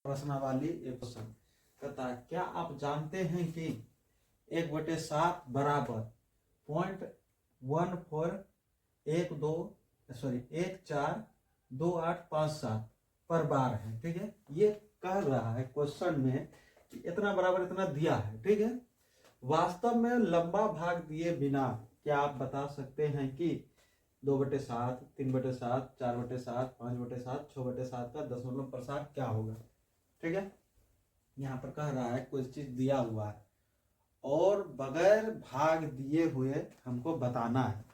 प्रश्नावली एक क्वेश्चन कहता है, क्या आप जानते हैं कि 1/7 बराबर 0.142857 पर बार है। ठीक है, ये कह रहा है क्वेश्चन में कि इतना बराबर इतना दिया है। ठीक है, वास्तव में लंबा भाग दिए बिना क्या आप बता सकते हैं कि 2/7, 3/7, 4/7, 5/7, 6/7 का दशमलव प्रसार क्या होगा। ठीक है, यहाँ पर कह रहा है कोई चीज दिया हुआ है और बगैर भाग दिए हुए हमको बताना है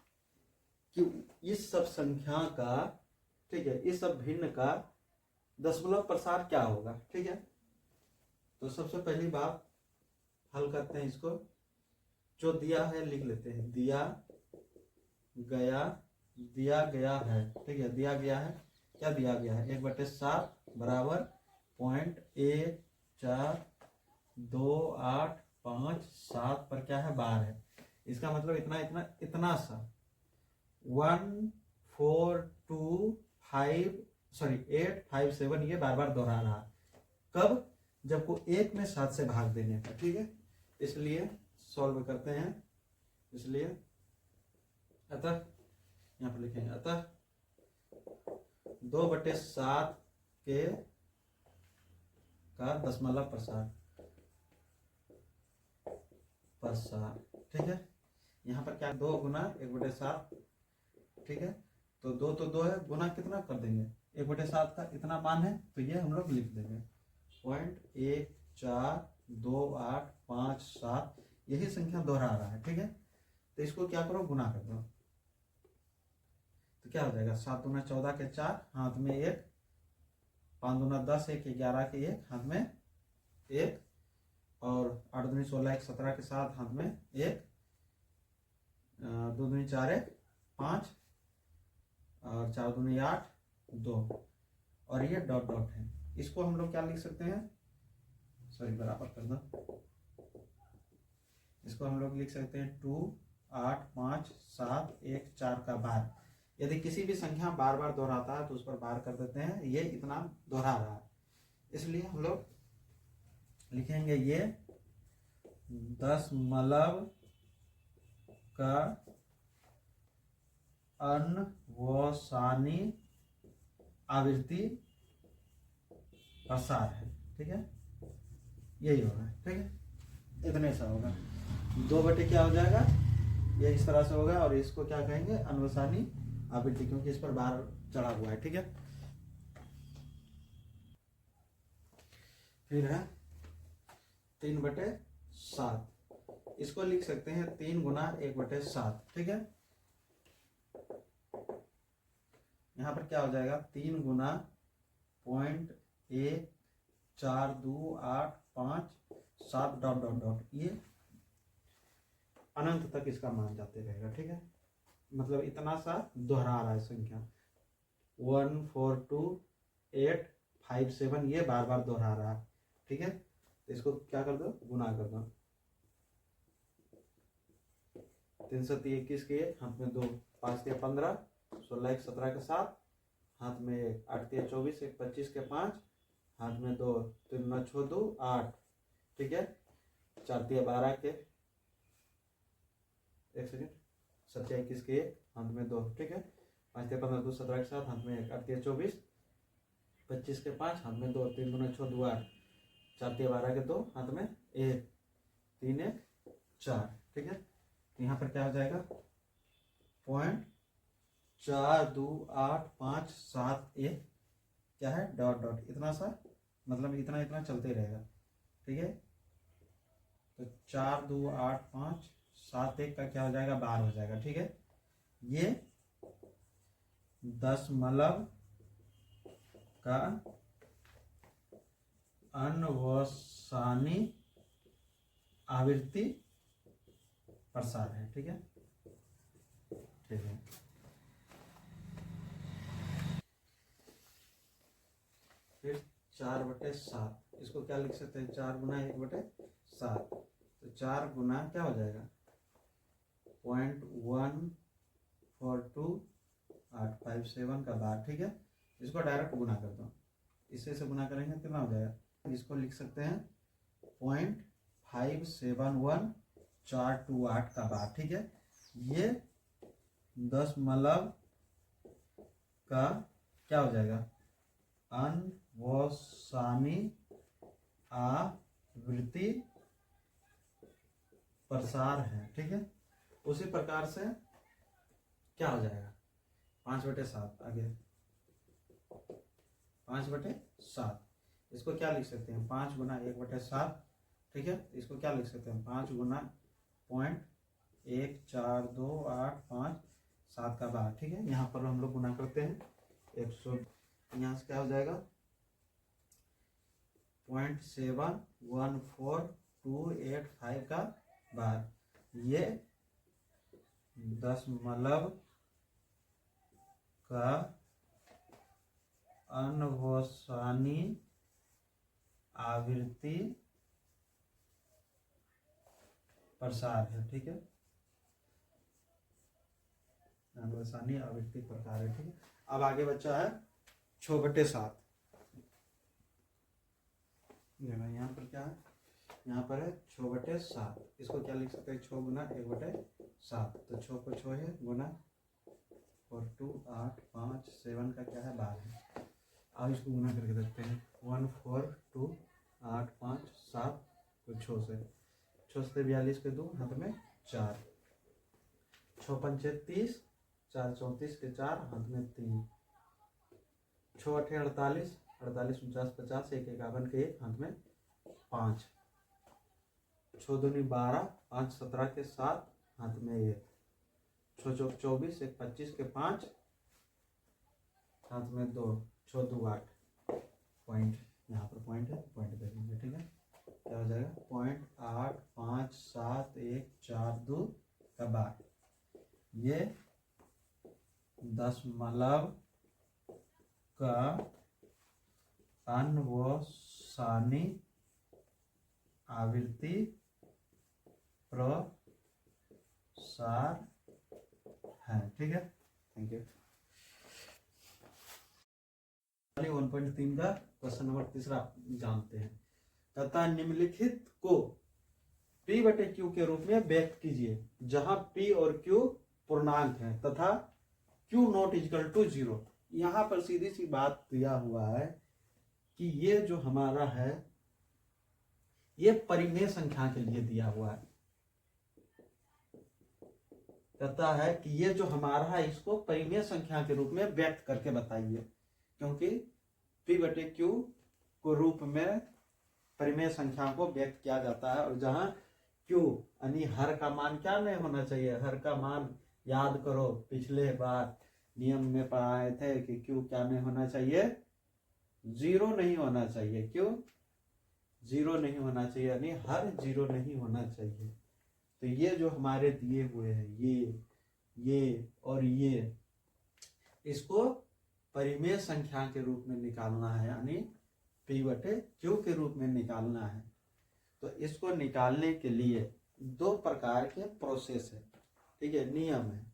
कि इस सब संख्या का, ठीक है, इस सब भिन्न का दशमलव प्रसार क्या होगा। ठीक है, तो सबसे पहली बात हल करते हैं इसको। जो दिया है लिख लेते हैं, दिया गया है। ठीक है, दिया गया है, क्या दिया गया है, 1/7 बराबर 0.142857 पर क्या है, बार है। इसका मतलब इतना इतना इतना सा 857 ये बार बार दोहरा रहा है। कब, जब को 1 में 7 से भाग देने पर। ठीक है, इसलिए सॉल्व करते हैं। इसलिए अतः यहाँ पर लिखेंगे, अतः 2/7 के का दशमलव प्रसार। ठीक है, यहाँ पर क्या 2 गुना 1/7। ठीक है, तो 2 तो 2 है, गुना कितना कर देंगे, 1/7 का इतना मान है, तो ये हम लोग लिख देंगे 0.142857, यही संख्या दोहरा रहा है। ठीक है, तो इसको क्या करो, गुना कर दो, तो क्या हो जाएगा, 7 दूना 14 के 4, हाथ में 1, 5 दूना 10, 1 11 के 1, हाथ में 1, और 8 दूनी 16, 1 17 के 7, हाथ में 1, 2 दूनी 4, 1 5, और 4 दूनी 8 2, और ये डॉट डॉट है। इसको हम लोग क्या लिख सकते हैं, सॉरी बराबर कर दो, इसको हम लोग लिख सकते हैं 2 8 5 7 1 4 का बार। यदि किसी भी संख्या बार बार दोहराता है तो उस पर बार कर देते हैं, ये इतना दोहरा रहा है, इसलिए हम लोग लिखेंगे ये दशमलव का अनवसानी आवृत्ति प्रसार है। ठीक है, यही होगा। ठीक है, इतने सा होगा, 2 बटे क्या हो जाएगा, ये इस तरह से होगा, और इसको क्या कहेंगे, अनवसानी आवृत्ति, क्योंकि इस पर बार चढ़ा हुआ है। ठीक है, फिर है 3/7, इसको लिख सकते हैं 3 गुना 1/7। ठीक है, यहाँ पर क्या हो जाएगा, 3 गुना 0.142857 डॉट डॉट डॉट, ये अनंत तक इसका मान जाते रहेगा। ठीक है, मतलब इतना सा दोहरा रहा है संख्या, 142857 ये बार बार दोहरा रहा है। ठीक है, तो इसको क्या कर दो, गुना कर दो, 3 7 21 के 1, हाथ में 2, 5 3 15, 16 1 17 के 7, हाथ में 1, 8 3 24, 1 25 के 5, हाथ में 2, 3 9 6 2 8। ठीक है, 4 3 12 के, एक सेकेंड, 7 21 के 1, हाथ में 2। ठीक है, 5 3 15 2 17 के 7, हाथ में 1, 8 3 24, 25 के 5, हाथ में 2, 3 2 6 2 8, 4 3 12 के 2, हाथ में 1, 3 1 4। ठीक है, तो यहाँ पर क्या हो जाएगा, 0.42857 क्या है, डॉट डॉट, इतना सा, मतलब इतना इतना चलते रहेगा। ठीक है, तो 4 2 8 5 7 1 का क्या हो जाएगा, 12 हो जाएगा। ठीक है, ये दशमलव का अनवसानी आवृत्ति प्रसार है। ठीक है, ठीक है, फिर 4/7, इसको क्या लिख सकते हैं, 4 गुना 1/7, तो 4 गुना क्या हो जाएगा, 0.142857 का बार। ठीक है, इसको डायरेक्ट गुना कर दो, इसे से गुना करेंगे कितना हो जाएगा, इसको लिख सकते हैं 0.571 का बार। ठीक है, ये दशमलव का क्या हो जाएगा, अनवसानी आवृत्ति प्रसार है। ठीक है, उसी प्रकार से क्या हो जाएगा 5/7, आगे 5/7, इसको क्या लिख सकते हैं 5 गुना 1/7। ठीक है, इसको क्या लिख सकते हैं 5 गुना 0.14285 का बार। ठीक है, यहाँ पर हम लोग गुना करते हैं 100, यहाँ से क्या हो जाएगा 0.714285 का बार। ये दशमलव का अनवसानी आवृत्ति प्रसार है। ठीक है, अनवसानी आवृत्ति प्रकार है। ठीक है, अब आगे बच्चा है 6/7। यहाँ पर क्या है, यहाँ पर है 6/7, इसको क्या लिख सकते हैं 6 गुना 1/7, तो 6 को 6 है गुना और 2 8 5 7 का क्या है 12 है। अब इसको गुना करके देखते हैं 1 4 2 8 5 7 को 6 से 42 के 2 हाथ में 4, 6 पंचे 30, 4 34 के 4 हाथ में 3, 6 8 48, 48 49 50, 1 51 के 1 हाथ में 5, 6 दूनी 12, 5 17 के 7 हाथ में 1, 6 चौक 24, 1 25 के 5 हाथ में 2, 6 2 8 पॉइंट, यहाँ पर पॉइंट है, पॉइंट दे देंगे। ठीक है, क्या हो जाएगा 0.857142 का बार। ये दशमलव का अनवसानी आवृत्ति प्रसार है। ठीक है, थैंक यू। 1.3 का क्वेश्चन नंबर 3 जानते हैं। तथा निम्नलिखित को P/Q के रूप में व्यक्त कीजिए, जहां P और Q पूर्णांक है तथा Q नॉट इक्वल टू 0। यहाँ पर सीधी सी बात दिया हुआ है कि ये जो हमारा है ये परिमेय संख्या के लिए दिया हुआ है, कहता है कि ये जो हमारा है इसको परिमेय संख्या के रूप में व्यक्त करके बताइए, क्योंकि P/Q को रूप में परिमेय संख्या को व्यक्त किया जाता है। और जहां Q यानी हर का मान क्या नहीं होना चाहिए, हर का मान याद करो पिछले बार नियम में पढ़ाए थे कि Q क्या नहीं होना चाहिए, 0 नहीं होना चाहिए। क्यों 0 नहीं होना चाहिए, यानी हर 0 नहीं होना चाहिए। तो ये जो हमारे दिए हुए हैं ये और ये, इसको परिमेय संख्या के रूप में निकालना है, यानी P/Q के रूप में निकालना है। तो इसको निकालने के लिए 2 प्रकार के प्रोसेस है। ठीक है, नियम है,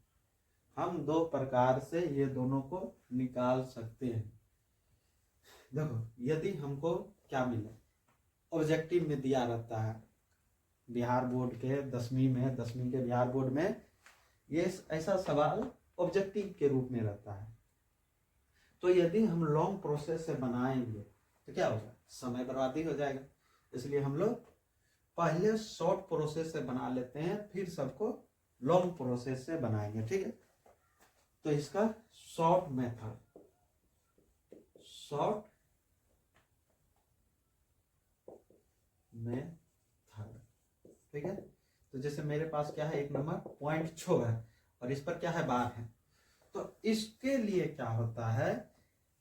हम 2 प्रकार से ये दोनों को निकाल सकते हैं। देखो, यदि हमको क्या मिले, ऑब्जेक्टिव में दिया रहता है, बिहार बोर्ड के 10वीं के बिहार बोर्ड में ये ऐसा सवाल ऑब्जेक्टिव के रूप में रहता है। तो यदि हम लॉन्ग प्रोसेस से बनाएंगे तो क्या होगा, समय बर्बादी हो जाएगा। इसलिए हम लोग पहले शॉर्ट प्रोसेस से बना लेते हैं, फिर सबको लॉन्ग प्रोसेस से बनाएंगे। ठीक है, तो इसका शॉर्ट मेथड, ठीक है। तो जैसे मेरे पास क्या है, 1 नंबर पॉइंट 6 है और इस पर क्या है, बार है। तो इसके लिए क्या होता है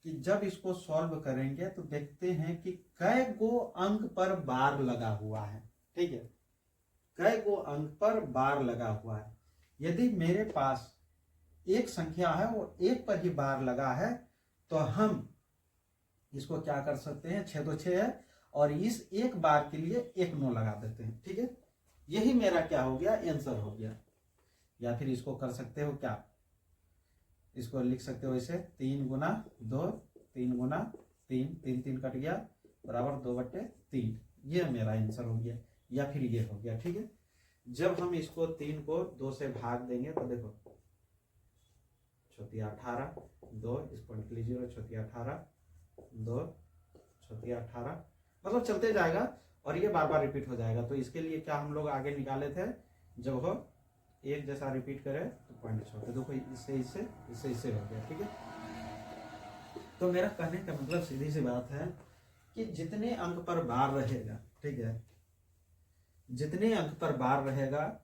कि जब इसको सॉल्व करेंगे तो देखते हैं कि कै गो अंक पर बार लगा हुआ है। ठीक है, कै गो अंक पर बार लगा हुआ है। यदि मेरे पास एक संख्या है और 1 पर ही बार लगा है तो हम इसको क्या कर सकते हैं, 6 तो 6 है और इस एक बार के लिए 1 9 लगा देते हैं। ठीक है, यही मेरा क्या हो गया, आंसर हो गया। या फिर इसको कर सकते हो क्या, इसको लिख सकते हो इसे 3 गुना 2 3 गुना 3, 3 3 कट गया, बराबर 2/3। ये मेरा आंसर हो गया, या फिर ये हो गया। ठीक है, जब हम इसको 3 को 2 से भाग देंगे तो देखो 4 18, 2 इस पॉइंट के लिए 0, 4 18, 2 4 18, मतलब चलते जाएगा और ये बार बार रिपीट हो जाएगा। तो इसके लिए क्या हम लोग आगे निकाले थे, जब हो एक जैसा रिपीट करे तो पॉइंट छोड़, देखो इससे इससे इससे इससे हो गया। ठीक है, तो मेरा कहने का मतलब सीधी सी बात है कि जितने अंक पर बार रहेगा, ठीक है, जितने अंक पर बार रहेगा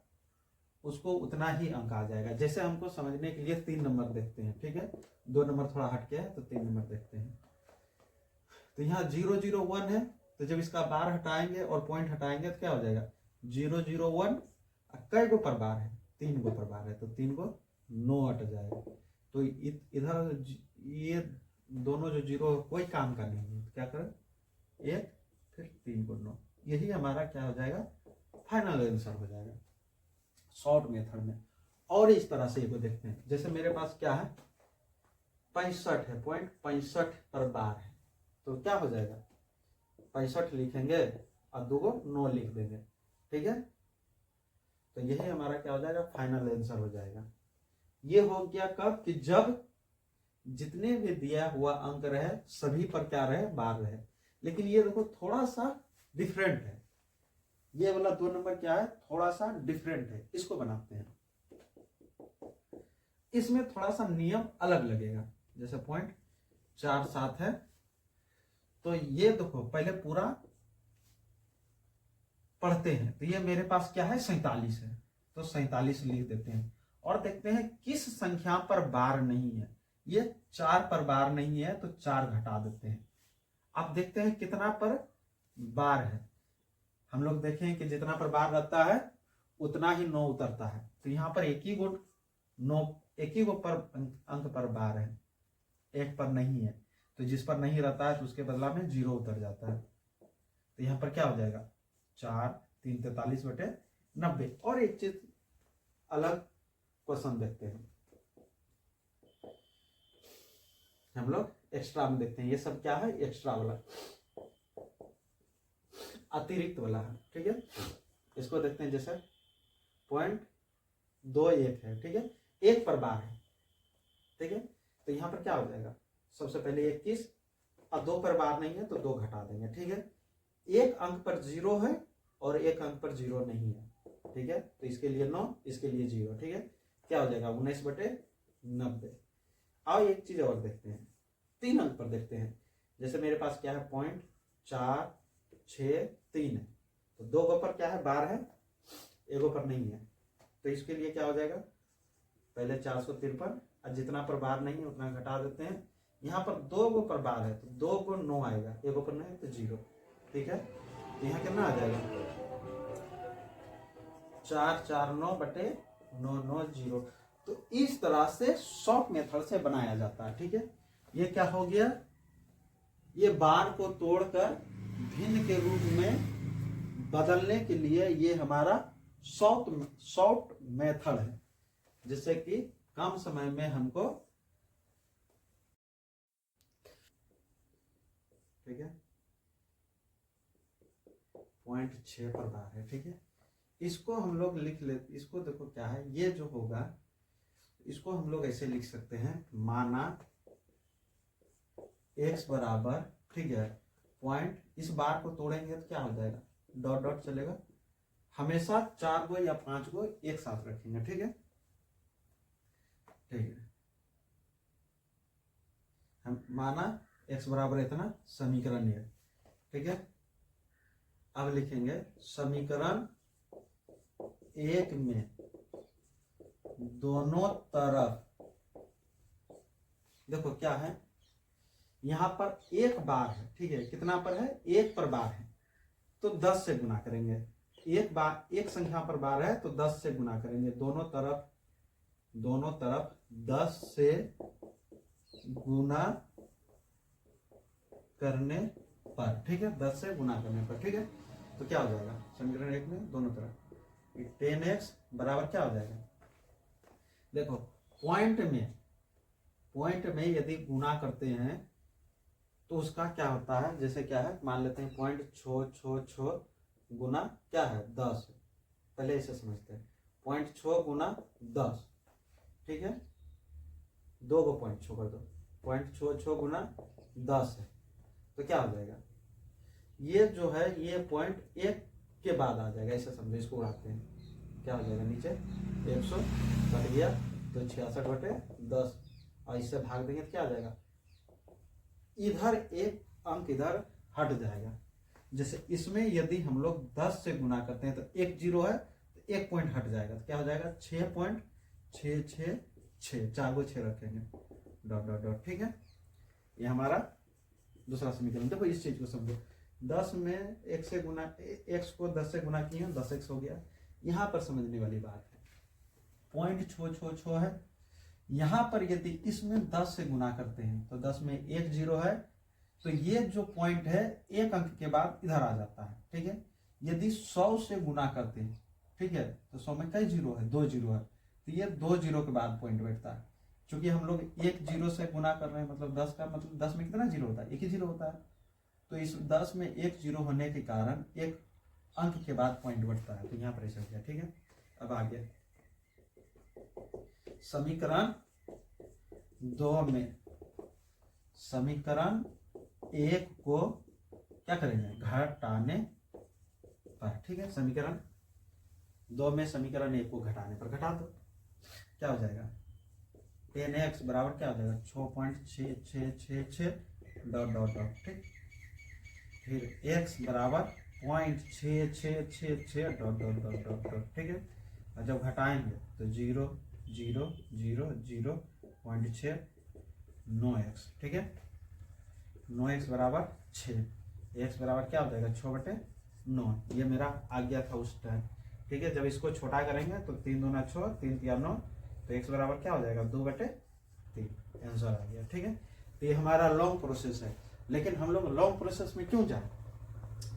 उसको उतना ही अंक आ जाएगा। जैसे हमको समझने के लिए 3 नंबर देखते हैं, ठीक है, 2 नंबर थोड़ा हट गया है तो 3 नंबर देखते हैं। तो यहाँ 0 0 1 है, तो जब इसका बार हटाएंगे और पॉइंट हटाएंगे तो क्या हो जाएगा 0 0 1। कई गो पर बार है, 3 गो पर बार है, तो 3 गो 9 हट जाएगा। तो इधर ये दोनों जो 0 कोई काम का नहीं है, तो क्या करें 1 फिर 3 को 9, यही हमारा क्या हो जाएगा फाइनल आंसर हो जाएगा शॉर्ट मेथड में। और इस तरह से इसको देखते हैं, जैसे मेरे पास क्या है 65 है, पॉइंट 65 पर बार है, तो क्या हो जाएगा 65 लिखेंगे और 2 को 9 लिख देंगे। ठीक है, तो यही हमारा क्या हो जाएगा फाइनल आंसर हो जाएगा। ये हो गया कब कि जब जितने भी दिया हुआ अंक रहे सभी पर क्या रहे बार रहे। लेकिन ये देखो थोड़ा सा डिफरेंट है, ये वाला 2 नंबर क्या है थोड़ा सा डिफरेंट है, इसको बनाते हैं। इसमें थोड़ा सा नियम अलग लगेगा, जैसे पॉइंट 4 7 है, तो ये देखो पहले पूरा पढ़ते हैं। तो ये मेरे पास क्या है 47 है, तो 47 लिख देते हैं और देखते हैं किस संख्या पर बार नहीं है। ये 4 पर बार नहीं है तो 4 घटा देते हैं। अब देखते हैं कितना पर बार है। हम लोग देखें कि जितना पर बार रहता है उतना ही 9 उतरता है, तो यहाँ पर एक ही गो 9, एक ही गो पर अंक पर बार है, एक पर नहीं है, तो जिस पर नहीं रहता है तो उसके बदला में 0 उतर जाता है। तो यहाँ पर क्या हो जाएगा 4 3 43/90। और एक चीज अलग क्वेश्चन देखते हैं, हम लोग एक्स्ट्रा में देखते हैं। ये सब क्या है एक्स्ट्रा वाला, अतिरिक्त वाला है। ठीक है, इसको देखते हैं, जैसे पॉइंट 2 1 है, ठीक है, 1 पर बार है। ठीक है, तो यहाँ पर क्या हो जाएगा सबसे पहले 21 और 2 पर बार नहीं है तो 2 घटा देंगे। ठीक है, एक अंक पर 0 है और एक अंक पर 0 नहीं है। ठीक है, तो इसके लिए 9, इसके लिए 0। ठीक है, क्या हो जाएगा 19/90। आओ एक चीज और देखते हैं, 3 अंक पर देखते हैं। जैसे मेरे पास क्या है पॉइंट 4 6 3 है, तो 2 गो पर क्या है बार है, एक गो पर नहीं है, तो इसके लिए क्या हो जाएगा पहले 453 और जितना पर बार नहीं है उतना घटा देते हैं। यहाँ पर 2 गो पर बार है तो 2 को 9 आएगा, एक गो पर नहीं तो 0। ठीक है, तो यहाँ कितना आ जाएगा 4 4 9/9 9 0। तो इस तरह से शॉर्ट मेथड से बनाया जाता है। ठीक है, ये क्या हो गया, ये बार को तोड़कर भिन्न के रूप में बदलने के लिए ये हमारा शॉर्ट मेथड है, जिससे कि कम समय में हमको, ठीक है, पॉइंट 6 पर बार है। ठीक है, इसको हम लोग लिख लेते, इसको देखो क्या है, ये जो होगा इसको हम लोग ऐसे लिख सकते हैं, माना x बराबर, ठीक है, पॉइंट, इस बार को तोड़ेंगे तो क्या हो जाएगा डॉट डॉट चलेगा, हमेशा 4 गो या 5 गो एक साथ रखेंगे। ठीक है, ठीक है, हम माना x बराबर इतना, समीकरण ये। ठीक है, अब लिखेंगे समीकरण 1 में दोनों तरफ, देखो क्या है यहां पर एक बार है, ठीक है, कितना पर है 1 पर बार है तो 10 से गुना करेंगे। एक बार एक संख्या पर बार है तो 10 से गुना करेंगे, दोनों तरफ 10 से गुना करने पर। ठीक है, 10 से गुना करने पर। ठीक है, तो क्या हो जाएगा समीकरण 1 में दोनों तरफ 10x बराबर क्या हो जाएगा, देखो पॉइंट में यदि गुना करते हैं तो उसका क्या होता है, जैसे क्या है, मान लेते हैं 0.666 गुना क्या है 10, पहले इसे समझते हैं। 0.6 गुना 10, ठीक है, 2 को 0.6 कर दो, 0.66 गुना 10 है, तो क्या हो जाएगा, ये जो है ये 0.1 के बाद आ जाएगा, ऐसे समझो, इसको उड़ाते हैं, क्या हो जाएगा, नीचे 100 कट गया तो 66/10, और इससे भाग देंगे तो क्या आ जाएगा, इधर एक अंक इधर हट जाएगा। जैसे इसमें यदि हम लोग 10 से गुना करते हैं तो एक जीरो है तो एक पॉइंट हट जाएगा, तो क्या हो जाएगा 6.666, 4 को 6 रखेंगे, डॉट डॉट डॉट, ठीक है। ये हमारा दूसरा समीकरण। देखो इस चीज को समझो, 10 में 1 से गुना, x को 10 से गुना किए 10x हो गया। यहाँ पर समझने वाली बात है, 0.666 है, यहाँ पर यदि इसमें 10 से गुना करते हैं तो 10 में एक जीरो है, तो ये जो पॉइंट है एक अंक के बाद इधर आ जाता है, ठीक है। यदि 100 से गुना करते हैं, ठीक है, तो 100 में कई जीरो है, 2 जीरो है, तो ये 2 जीरो के बाद पॉइंट बैठता है। क्योंकि हम लोग एक जीरो से गुना कर रहे हैं, मतलब 10 का मतलब 10 में कितना जीरो होता है, एक ही जीरो होता है, तो इस 10 में एक जीरो होने के कारण एक अंक के बाद पॉइंट बढ़ता है, तो यहाँ पर ऐसा हो गया, ठीक है। अब आगे समीकरण 2 में समीकरण 1 को क्या करेंगे, घटाने पर, ठीक है। समीकरण 2 में समीकरण 1 को घटाने पर, घटा दो, क्या हो जाएगा, 10x बराबर क्या हो जाएगा 6.6666 डॉट डॉट डॉट, ठीक। फिर x बराबर 0.6666 dot dot dot dot dot, ठीक है। और जब घटाएंगे तो 0 0 0 0 0.6 9x, ठीक है। 9x बराबर 6, x बराबर क्या हो जाएगा 6/9, ये मेरा आ गया था उस टाइम, ठीक है। जब इसको छोटा करेंगे तो 3 दूना 6, 3 तिया 9, तो x बराबर क्या हो जाएगा 2/3, आंसर आ गया, ठीक है। तो ये हमारा लॉन्ग प्रोसेस है, लेकिन हम लोग लॉन्ग प्रोसेस में क्यों जाए,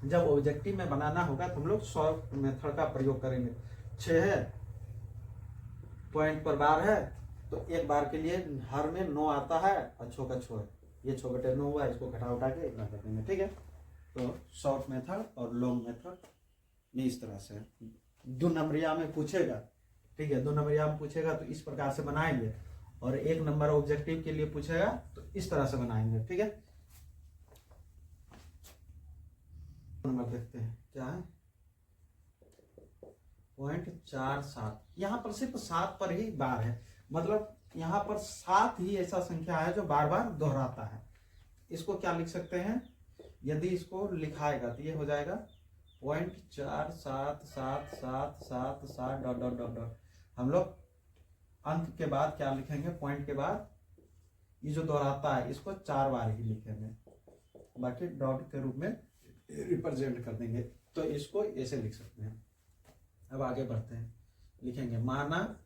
जब ऑब्जेक्टिव में बनाना होगा तो हम लोग शॉर्ट मेथड का प्रयोग करेंगे। 6 है, पॉइंट पर बार है, तो एक बार के लिए हर में 9 आता है और 6 का 6 है, ये 6/9 हुआ, इसको घटा उठा के इतना कर देंगे, ठीक है। तो शॉर्ट मेथड और लॉन्ग मेथड में इस तरह से 2 नंबरिया में पूछेगा, ठीक है, 2 नंबरिया में पूछेगा तो इस प्रकार से बनाएंगे, और 1 नंबर ऑब्जेक्टिव के लिए पूछेगा तो इस तरह से बनाएंगे, ठीक है। नंबर देखते हैं क्या है, 0.47, यहाँ पर सिर्फ 7 पर ही बार है, मतलब यहाँ पर 7 ही ऐसा संख्या है जो बार बार दोहराता है। इसको क्या लिख सकते हैं, यदि इसको लिखाएगा तो ये हो जाएगा 0.477777 डॉट डॉट डॉट डॉट। हम लोग अंक के बाद क्या लिखेंगे, पॉइंट के बाद ये जो दोहराता है इसको 4 बार ही लिखेंगे, बाकी डॉट के रूप में रिप्रेजेंट कर देंगे, तो इसको ऐसे लिख सकते हैं। अब आगे बढ़ते हैं, लिखेंगे माना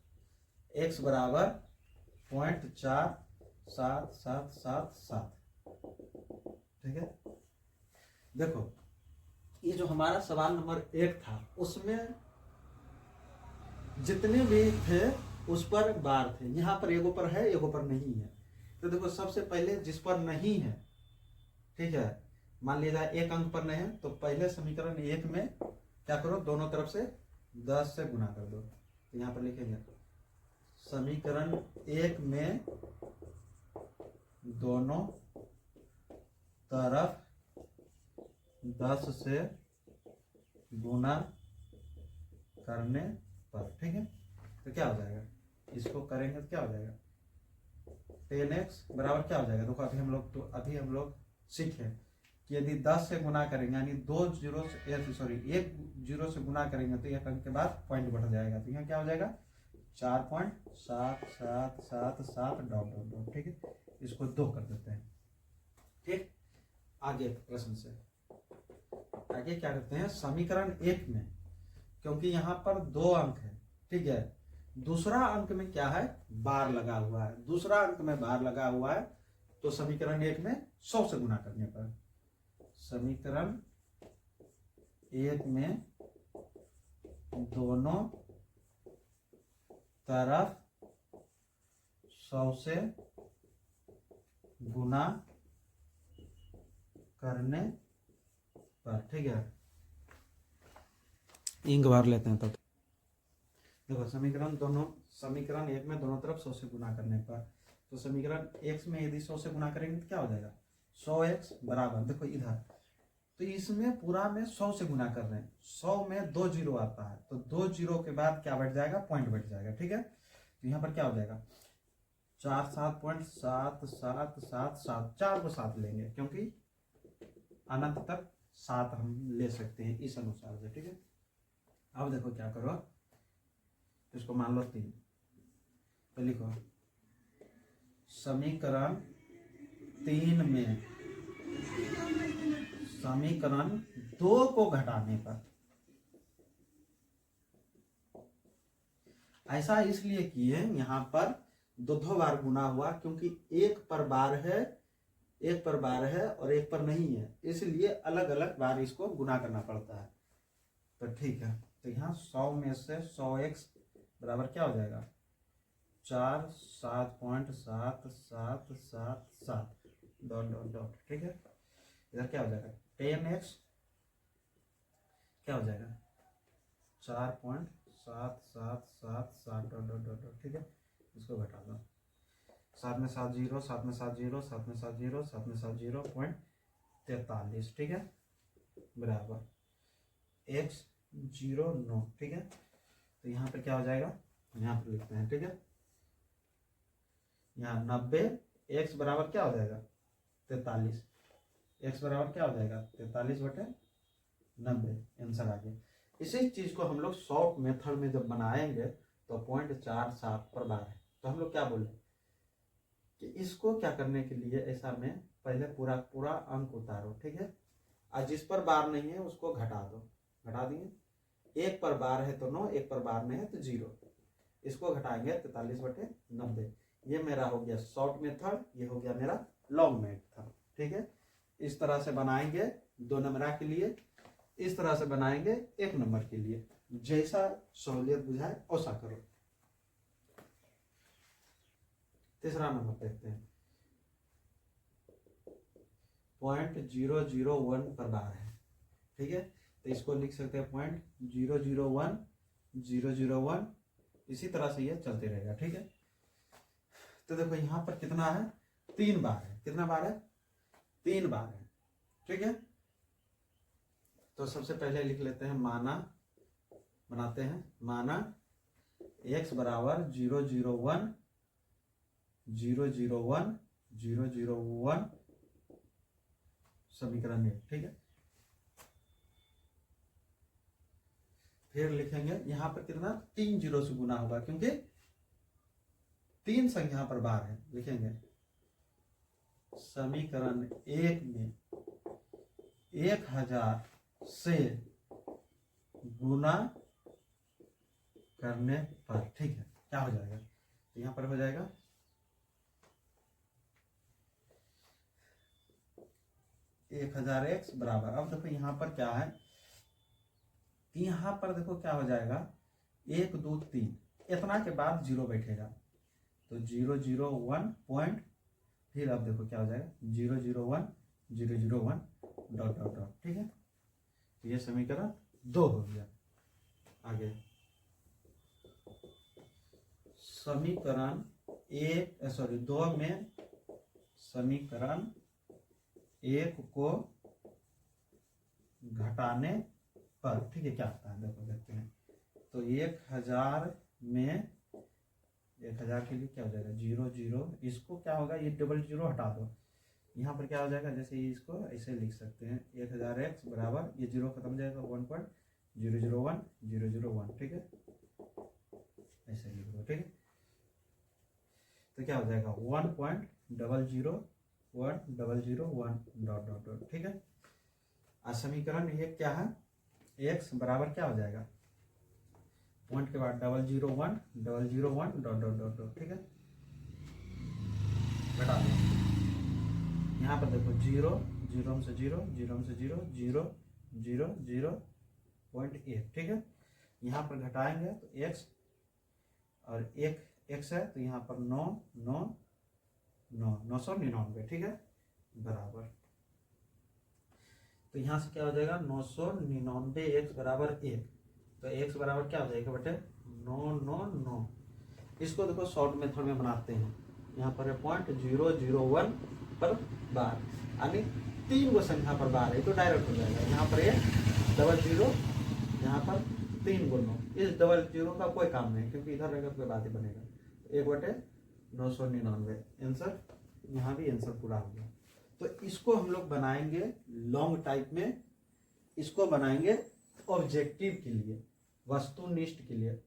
x बराबर 0.4777, ठीक है। देखो ये जो हमारा सवाल नंबर 1 था उसमें जितने भी थे उस पर बार थे, यहाँ पर एगो पर है एगो पर नहीं है। तो देखो सबसे पहले जिस पर नहीं है, ठीक है, मान लीजिए 1 अंक पर नहीं है, तो पहले समीकरण 1 में क्या करो, दोनों तरफ से 10 से गुना कर दो, तो यहाँ पर लिखेंगे समीकरण 1 में दोनों तरफ 10 से गुना करने पर, ठीक है। तो क्या हो जाएगा, इसको करेंगे तो क्या हो जाएगा 10x बराबर क्या हो जाएगा, देखो अभी हम लोग सीखे कि यदि 10 से गुना करेंगे, यानी 2 जीरो से 1 जीरो से गुना करेंगे तो 1 अंक के बाद पॉइंट बढ़ जाएगा, तो यहाँ क्या हो जाएगा 4.7777 डॉट डॉट डॉट, ठीक है। इसको 2 कर देते हैं, ठीक। आगे प्रश्न से आगे क्या करते हैं, समीकरण 1 में क्योंकि यहाँ पर 2 अंक है, ठीक है, दूसरा अंक में क्या है बार लगा हुआ है, दूसरा अंक में बार लगा हुआ है, तो समीकरण 1 में 100 से गुना करने पर, समीकरण 1 में दोनों तरफ 100 से गुना करने पर, ठीक है। इंक भर लेते हैं। तो देखो समीकरण एक में दोनों तरफ 100 से गुना करने पर, तो समीकरण x में यदि 100 से गुना करेंगे तो क्या हो जाएगा 100x बराबर, देखो इधर तो इसमें पूरा में 100 से गुना कर रहे हैं, 100 में 2 जीरो आता है, तो 2 जीरो के बाद क्या बैठ जाएगा, पॉइंट बैठ जाएगा, ठीक है। तो यहाँ पर क्या हो जाएगा 47.7777, 4 को साथ लेंगे क्योंकि अनंत तक 7 हम ले सकते हैं इस अनुसार से, ठीक है। अब देखो क्या करो, इसको मान लो 3, तो लिखो समीकरण 3 में समीकरण 2 को घटाने पर, ऐसा इसलिए किए यहाँ पर दो बार गुना हुआ क्योंकि एक पर बार है और एक पर नहीं है, इसलिए अलग अलग बार इसको गुना करना पड़ता है। तो ठीक है, तो यहाँ 100 में से 100x बराबर क्या हो जाएगा 47.7777 डॉट डॉट डॉट, ठीक है। इधर क्या हो जाएगा 10x क्या हो जाएगा 4.7777 डॉट डॉट डॉट डॉट, ठीक है। इसको घटा दो, 7 में 7 जीरो, 7 में 7 जीरो, 7 में 7 जीरो, 7 में 7 जीरो, 0.43, ठीक है, बराबर x 0 9, ठीक है। तो यहाँ पे क्या हो जाएगा, यहाँ पे लिखते हैं, ठीक है। यहाँ 90, x बराबर क्या हो जाएगा 43, x बराबर क्या हो जाएगा 43/90, आंसर आ गया। इसी चीज को हम लोग शॉर्ट मेथड में जब बनाएंगे तो 0.47 पर बार है, तो हम लोग क्या बोले कि इसको क्या करने के लिए ऐसा में पहले पूरा अंक उतारो, ठीक है, और जिस पर बार नहीं है उसको घटा दो, घटा दिए, एक पर बार है तो 9, एक पर बार नहीं है तो 0, इसको घटाएंगे 43/90। ये मेरा हो गया शॉर्ट मेथड, ये हो गया मेरा लॉन्ग मेथड, ठीक है। इस तरह से बनाएंगे 2 नंबर के लिए, इस तरह से बनाएंगे 1 नंबर के लिए, जैसा सहूलियत बुझाए वैसा करो। तीसरा नंबर देखते हैं, 0.001 पर बार है, ठीक है, तो इसको लिख सकते हैं 0.001 इसी तरह से ये चलते रहेगा, ठीक है। तो देखो यहाँ पर कितना है 3 बार है, कितना बार है 3 बार है, ठीक है। तो सबसे पहले लिख लेते हैं बनाते हैं माना x बराबर 001 समीकरण 1, ठीक है। फिर लिखेंगे यहाँ पर कितना 3 जीरो से गुना होगा क्योंकि 3 संख्या पर बार है, लिखेंगे समीकरण 1 में 1000 से गुना करने पर, ठीक है, क्या हो जाएगा, यहाँ पर हो जाएगा 1000x बराबर, अब देखो यहाँ पर क्या है, यहाँ पर देखो क्या हो जाएगा 1 2 3, इतना के बाद 0 बैठेगा तो 001 पॉइंट, फिर अब देखो क्या हो जाएगा 001 डॉट डॉट डॉट, ठीक है। तो ये समीकरण 2 हो गया। आगे समीकरण 2 में समीकरण 1 को घटाने पर, ठीक है, क्या आता है देखो देखते हैं। तो 1000 में 1000 के लिए क्या हो जाएगा 0, इसको क्या होगा ये डबल 0 हटा दो, यहाँ पर क्या हो जाएगा, जैसे इसको ऐसे लिख सकते हैं 1000x बराबर, ये 0 खत्म हो जाएगा 1.001, ठीक है, ऐसे लिख दो, ठीक है। तो क्या हो जाएगा 1.001 डॉट डॉट डॉट, ठीक है। समीकरण ये क्या है, x बराबर क्या हो जाएगा, पॉइंट के बाद 001 डॉट डॉट डॉट डॉट, ठीक है, घटा दो। यहाँ पर देखो 0 में से 0 0.1, ठीक है। यहाँ पर घटाएंगे तो x और 1 x है तो यहाँ पर 999, ठीक है, बराबर तो यहाँ से क्या हो जाएगा 999 एक्स बराबर 1। तो एक्स बराबर क्या हो जाएगा बेटे 999। इसको देखो शॉर्ट मेथड में बनाते हैं। यहाँ पर है 0.001 पर बार, यानी 3 गो संख्या पर बार है तो डायरेक्ट हो जाएगा। यहाँ पर 100, यहाँ पर 3 गुना। इस 00 का कोई काम नहीं क्योंकि इधर रहेगा तो कोई बात ही बनेगा। 1/999 आंसर, यहाँ भी आंसर पूरा हो गया। तो इसको हम लोग बनाएंगे लॉन्ग टाइप में, इसको बनाएंगे ऑब्जेक्टिव के लिए, वस्तुनिष्ठ के लिए,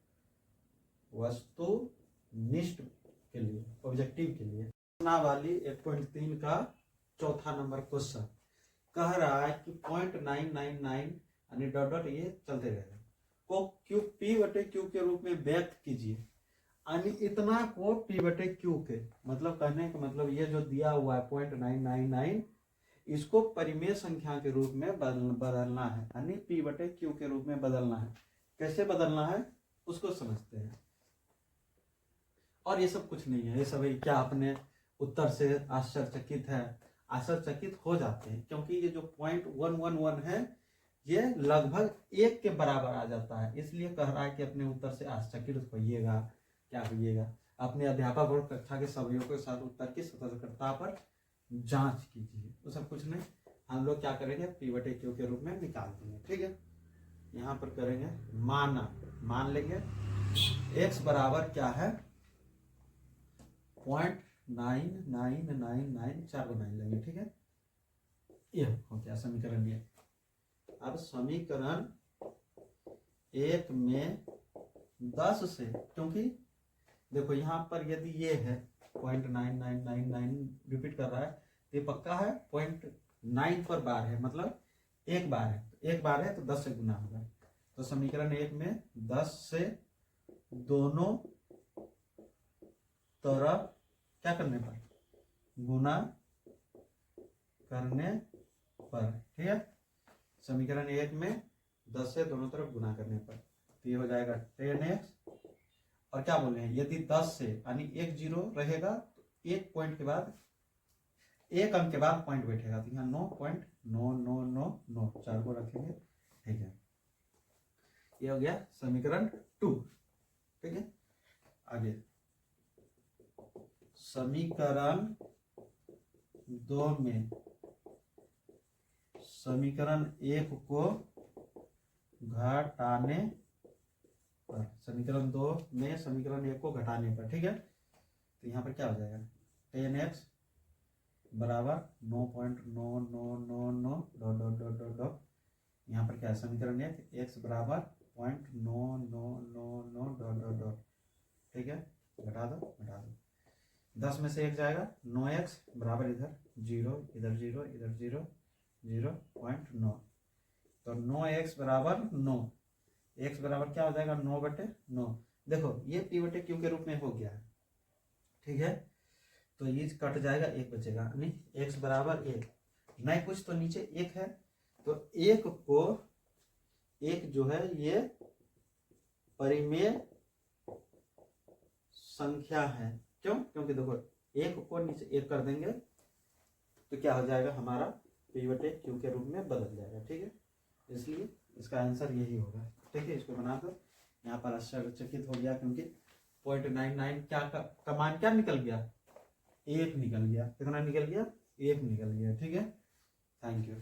वस्तुनिष्ठ के लिए, ऑब्जेक्टिव के लिए। वाली 1.3 का चौथा नंबर क्वेश्चन कह रहा है कि 0.999 यानी डॉट डॉट ये चलते रहेगा को क्यू P/Q के रूप में व्यक्त कीजिए, यानी इतना को P/Q के मतलब कहने का मतलब ये जो दिया हुआ है 0.999 इसको परिमेय संख्या के रूप में बदलना है, यानी P/Q के रूप में बदलना है। कैसे बदलना है उसको समझते हैं। और ये सब कुछ नहीं है, ये सब क्या अपने उत्तर से आश्चर्यचकित है, आश्चर्यचकित हो जाते हैं क्योंकि ये जो 0.111 है ये लगभग 1 के बराबर आ जाता है। इसलिए कह रहा है कि अपने उत्तर से आश्चर्यचकित होइएगा। क्या होइएगा, अपने अध्यापक और कक्षा के सहयोगियों के साथ उत्तर की सतर्कता पर जांच कीजिए। तो सब कुछ नहीं, हम लोग क्या करेंगे P/Q के रूप में निकाल देंगे। ठीक है, यहाँ पर करेंगे मान लेंगे x बराबर क्या है 0.9999 4 को 9 लेंगे। ठीक है, ये हो गया समीकरण ये। अब समीकरण 1 में 10 से, क्योंकि देखो यहाँ पर यदि ये है 0.9999 रिपीट कर रहा है तो ये पक्का है 0.9 पर बार है, मतलब एक बार है, एक बार है तो 10 से गुना होगा। तो समीकरण 1 में 10 से दोनों तरफ क्या करने पर गुना करने पर। ठीक है, समीकरण 1 में 10 से दोनों तरफ गुना करने पर तो ये हो जाएगा 10x। और क्या बोल रहे हैं यदि 10 से यानी 1 0 रहेगा तो एक पॉइंट के बाद एक अंक के बाद पॉइंट बैठेगा तो यहाँ 9.9999 4 को रखेंगे। ठीक है, ये हो गया समीकरण 2। ठीक है, आगे समीकरण 2 में समीकरण 1 को घटाने पर, समीकरण 2 में समीकरण 1 को घटाने पर। ठीक है, तो यहाँ पर क्या हो जाएगा 10x बराबर 9.9999 dot dot dot dot dot. यहाँ पर क्या है समीकरण 1 x बराबर 0.9999 डॉट डॉट डॉट। ठीक है, घटा दो 10 में से 1 जाएगा 9x बराबर इधर 0 इधर 0 इधर 0 0.9। तो 9x बराबर 9, x बराबर क्या हो जाएगा 9/9। देखो ये P/Q के रूप में हो गया है। ठीक है, तो ये कट जाएगा 1 बचेगा, यानी x बराबर 1 नहीं कुछ तो नीचे 1 है तो 1 को 1 जो है ये परिमेय संख्या है। क्यों, क्योंकि देखो 1 को नीचे 1 कर देंगे तो क्या हो जाएगा हमारा P/Q के रूप में बदल जाएगा। ठीक है, इसलिए इसका आंसर यही होगा। ठीक है, इसको बना दो। यहाँ पर आश्चर्यचकित हो गया क्योंकि 0.99 क्या का मान क्या निकल गया 1 निकल गया। कितना निकल गया 1 निकल गया। ठीक है, थैंक यू।